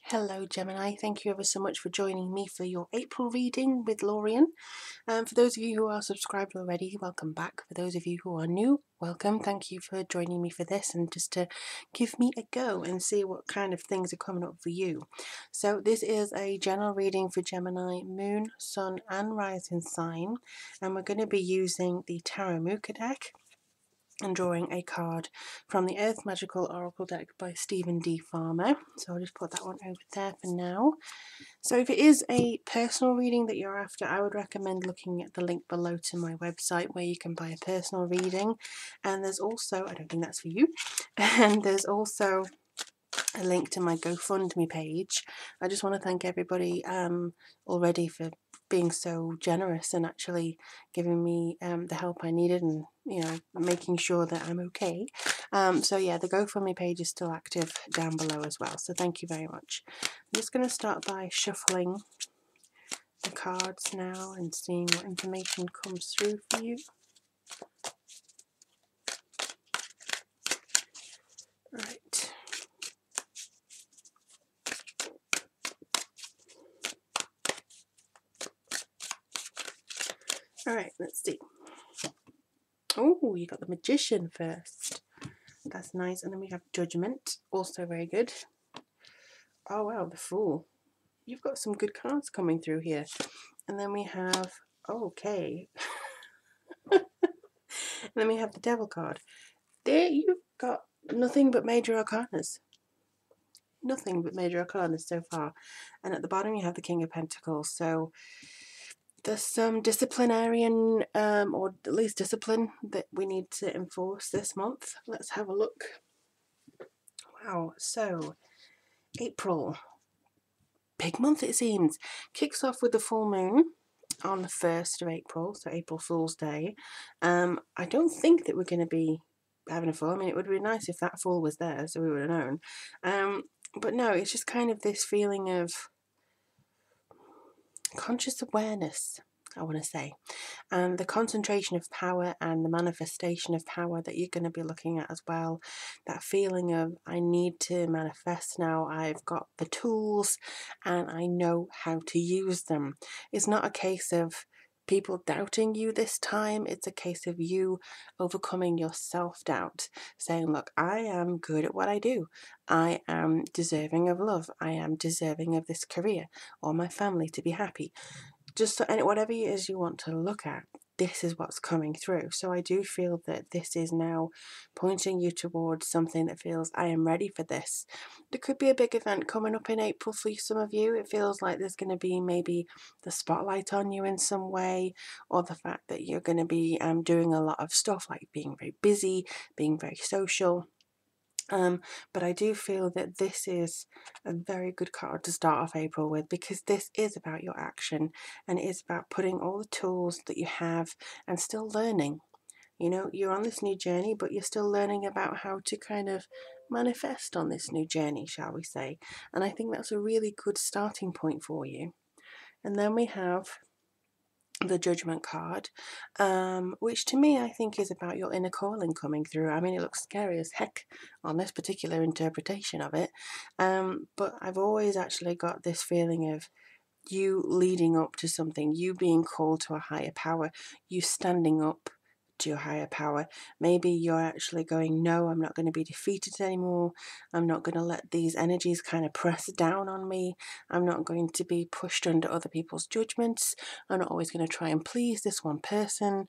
Hello Gemini, thank you ever so much for joining me for your April reading with Lorien. For those of you who are subscribed already, welcome back. For those of you who are new, welcome. Thank you for joining me for this and just to give me a go and see what kind of things are coming up for you. So this is a general reading for Gemini, Moon, Sun and Rising sign, and we're going to be using the Tarot Muka deck and drawing a card from the Earth Magical Oracle deck by Stephen D. Farmer. So I'll just put that one over there for now. So if it is a personal reading that you're after, I would recommend looking at the link below to my website where you can buy a personal reading. And there's also, I don't think that's for you, and there's also a link to my GoFundMe page. I just want to thank everybody already for being so generous and actually giving me the help I needed and making sure that I'm okay. So yeah, the GoFundMe page is still active down below as well, so thank you very much. I'm just going to start by shuffling the cards now and seeing what information comes through for you. Right. Alright, let's see. Oh, you got the Magician first. That's nice. And then we have Judgment, also very good. Oh wow, the Fool. You've got some good cards coming through here. And then we have, okay. And then we have the Devil card. There you've got nothing but major arcanas. Nothing but major arcanas so far. And at the bottom you have the King of Pentacles. So there's some disciplinarian, or at least discipline that we need to enforce this month. Let's have a look. Wow, so April, big month it seems. Kicks off with the full moon on the 1st of April, so April Fool's Day. I don't think that we're going to be having a full. I mean, it would be nice if that full was there so we would have known. But no, it's just kind of this feeling of conscious awareness, I want to say, and the concentration of power and the manifestation of power that you're going to be looking at as well. That feeling of, I need to manifest now, I've got the tools and I know how to use them. It's not a case of people doubting you this time, it's a case of you overcoming your self-doubt, saying, look, I am good at what I do, I am deserving of love, I am deserving of this career or my family to be happy. Just so, and whatever it is you want to look at, this is what's coming through. So I do feel that this is now pointing you towards something that feels, I am ready for this. There could be a big event coming up in April for some of you. It feels like there's going to be maybe the spotlight on you in some way, or the fact that you're going to be doing a lot of stuff like being very busy, being very social. But I do feel that this is a very good card to start off April with, because this is about your action and it is about putting all the tools that you have and still learning. You know, you're on this new journey, but you're still learning about how to kind of manifest on this new journey, shall we say. And I think that's a really good starting point for you. And then we have the Judgment card, which to me I think is about your inner calling coming through. I mean, it looks scary as heck on this particular interpretation of it, but I've always actually got this feeling of you leading up to something, you being called to a higher power, you standing up to your higher power. Maybe you're actually going, no, I'm not going to be defeated anymore. I'm not going to let these energies kind of press down on me. I'm not going to be pushed under other people's judgments. I'm not always going to try and please this one person.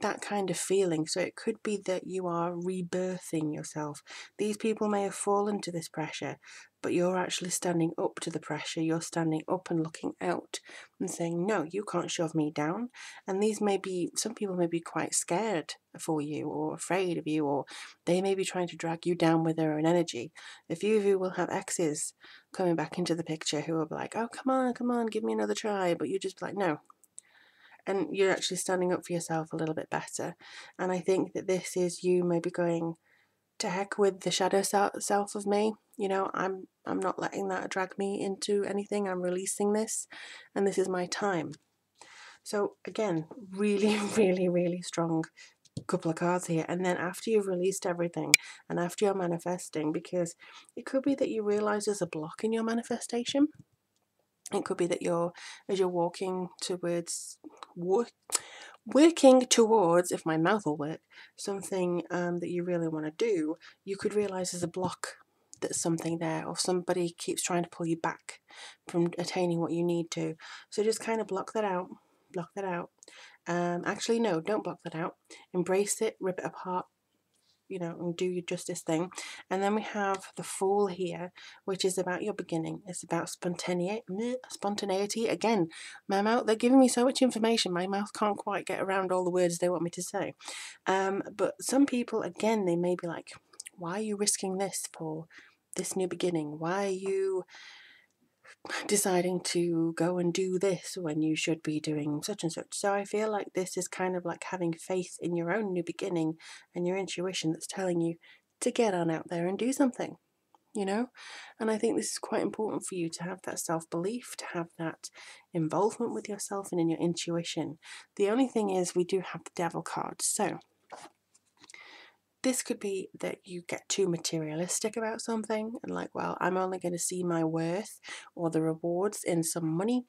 That kind of feeling. So it could be that you are rebirthing yourself. These people may have fallen to this pressure, but you're actually standing up to the pressure. You're standing up and looking out and saying, no, you can't shove me down. And these may be, some people may be quite scared for you or afraid of you, or they may be trying to drag you down with their own energy. A few of you will have exes coming back into the picture who will be like, oh, come on, give me another try. But you just be like, no. And you're actually standing up for yourself a little bit better. And I think that this is you maybe going, to heck with the shadow self of me. You know, I'm not letting that drag me into anything. I'm releasing this, and this is my time. So again, really, really, really strong couple of cards here, and then after you've released everything and after you're manifesting, because it could be that you realize there's a block in your manifestation. It could be that as you're walking towards working towards, if my mouth will work, something that you really want to do, you could realize there's a block, that's something there, or somebody keeps trying to pull you back from attaining what you need to. So just kind of block that out. Actually, no, don't block that out. Embrace it, rip it apart, and do your justice thing. And then we have the Fool here, which is about your beginning. It's about spontaneity. Again, my mouth, they're giving me so much information, my mouth can't quite get around all the words they want me to say. But some people, again, they may be like, why are you risking this for this new beginning? Why are you deciding to go and do this when you should be doing such and such? So I feel like this is kind of like having faith in your own new beginning and your intuition that's telling you to get on out there and do something, and I think this is quite important for you to have that self-belief, to have that involvement with yourself and in your intuition. The only thing is we do have the Devil card, so this could be that you get too materialistic about something and like, well, I'm only going to see my worth or the rewards in some money,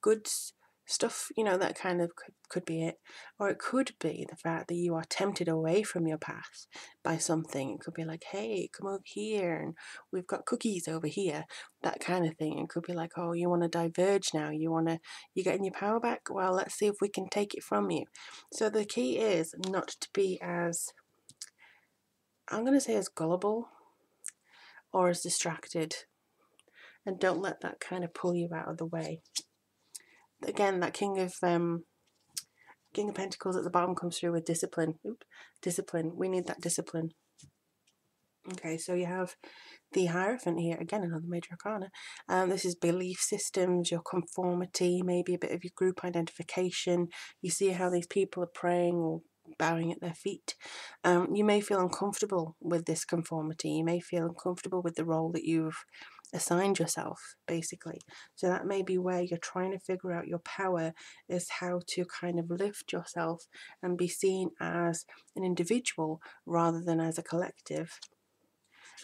goods, stuff, that kind of could be it. Or it could be the fact that you are tempted away from your path by something. It could be like, hey, come over here and we've got cookies over here, that kind of thing. It could be like, oh, you want to diverge now, you're getting your power back, well, let's see if we can take it from you. So the key is not to be as, I'm going to say, as gullible or as distracted, and don't let that kind of pull you out of the way. Again, that King of Pentacles at the bottom comes through with discipline. Discipline. We need that discipline. Okay, so you have the Hierophant here, again another major arcana. This is belief systems, your conformity, maybe a bit of your group identification. You see how these people are praying or bowing at their feet. You may feel uncomfortable with this conformity. You may feel uncomfortable with the role that you've assigned yourself, basically. So that may be where you're trying to figure out your power, is how to kind of lift yourself and be seen as an individual rather than as a collective.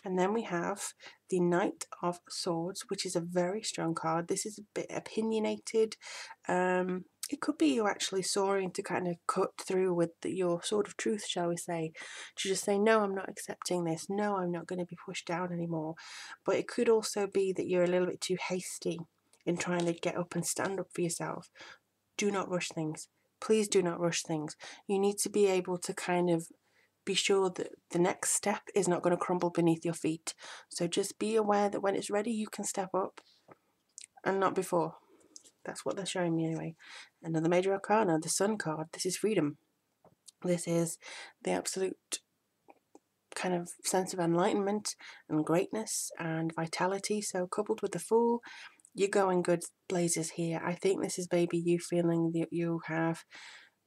And then we have the Knight of Swords, which is a very strong card. This is a bit opinionated. It could be you actually soaring to kind of cut through with your sword of truth, shall we say, to just say, no, I'm not accepting this. No, I'm not going to be pushed down anymore. But it could also be that you're a little bit too hasty in trying to get up and stand up for yourself. Do not rush things. Please do not rush things. You need to be able to kind of be sure that the next step is not going to crumble beneath your feet. So just be aware that when it's ready, you can step up and not before. That's what they're showing me anyway. Another major arcana, the Sun card. This is freedom. This is the absolute kind of sense of enlightenment and greatness and vitality. So coupled with the Fool, you're going good blazes here. I think this is maybe you feeling that you have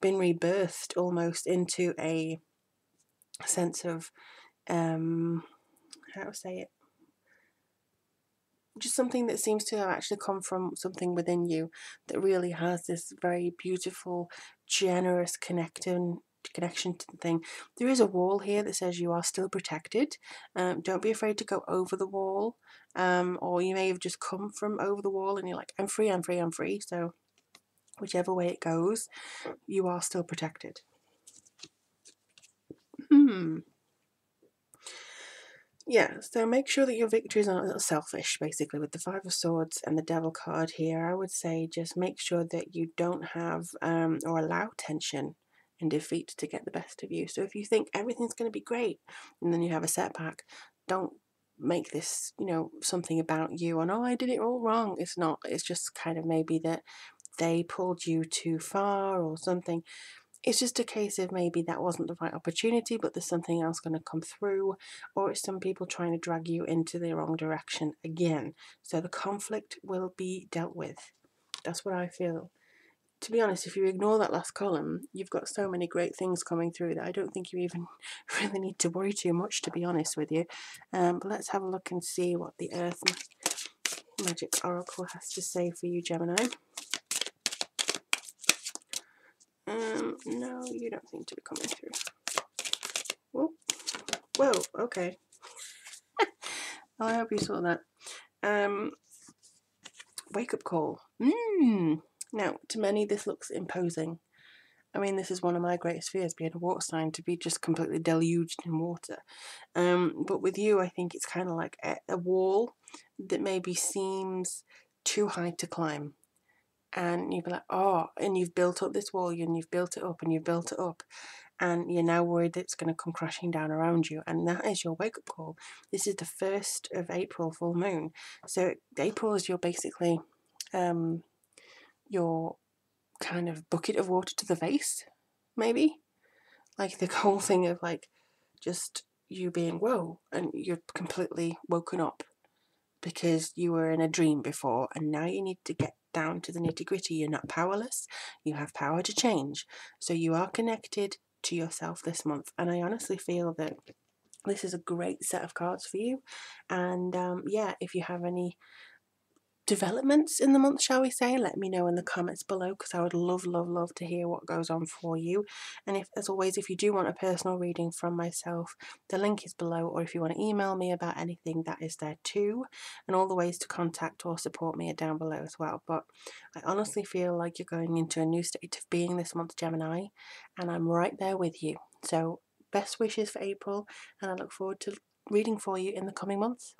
been rebirthed almost into a sense of how to say it, just something that seems to have actually come from something within you that really has this very beautiful, generous connection to the thing. There is a wall here that says you are still protected. Don't be afraid to go over the wall, or you may have just come from over the wall and you're like, I'm free, I'm free, I'm free. So whichever way it goes, you are still protected. Yeah, so make sure that your victories aren't a little selfish, basically, with the Five of Swords and the Devil card here. I would say just make sure that you don't have or allow tension and defeat to get the best of you. So if you think everything's going to be great and then you have a setback, don't make this, something about you and, oh, I did it all wrong. It's not. It's just kind of maybe that they pulled you too far or something. It's just a case of maybe that wasn't the right opportunity, but there's something else going to come through, or it's some people trying to drag you into the wrong direction again. So the conflict will be dealt with. That's what I feel. To be honest, if you ignore that last column, you've got so many great things coming through that I don't think you even really need to worry too much, to be honest with you. But let's have a look and see what the Earth Magic Oracle has to say for you, Gemini. No, you don't seem to be coming through. Whoa, okay. Well, I hope you saw that. Wake up call. Now, to many, this looks imposing. I mean, this is one of my greatest fears, being a water sign, to be just completely deluged in water. But with you, I think it's kind of like a wall that maybe seems too high to climb. And you'd be like, oh, and you've built up this wall, and you've built it up, and you've built it up, and you're now worried that it's going to come crashing down around you. And that is your wake-up call. This is the 1st of April full moon. So April is your basically your kind of bucket of water to the face, maybe. Like the whole thing of like just you being whoa, and you're completely woken up because you were in a dream before, and now you need to get down to the nitty-gritty. You're not powerless, you have power to change. So you are connected to yourself this month, and I honestly feel that this is a great set of cards for you. And yeah, if you have any developments in the month, shall we say, let me know in the comments below, because I would love to hear what goes on for you. And if, as always, if you do want a personal reading from myself, the link is below, or if you want to email me about anything, that is there too, and all the ways to contact or support me are down below as well. But I honestly feel like you're going into a new state of being this month, Gemini, and I'm right there with you. So best wishes for April, and I look forward to reading for you in the coming months.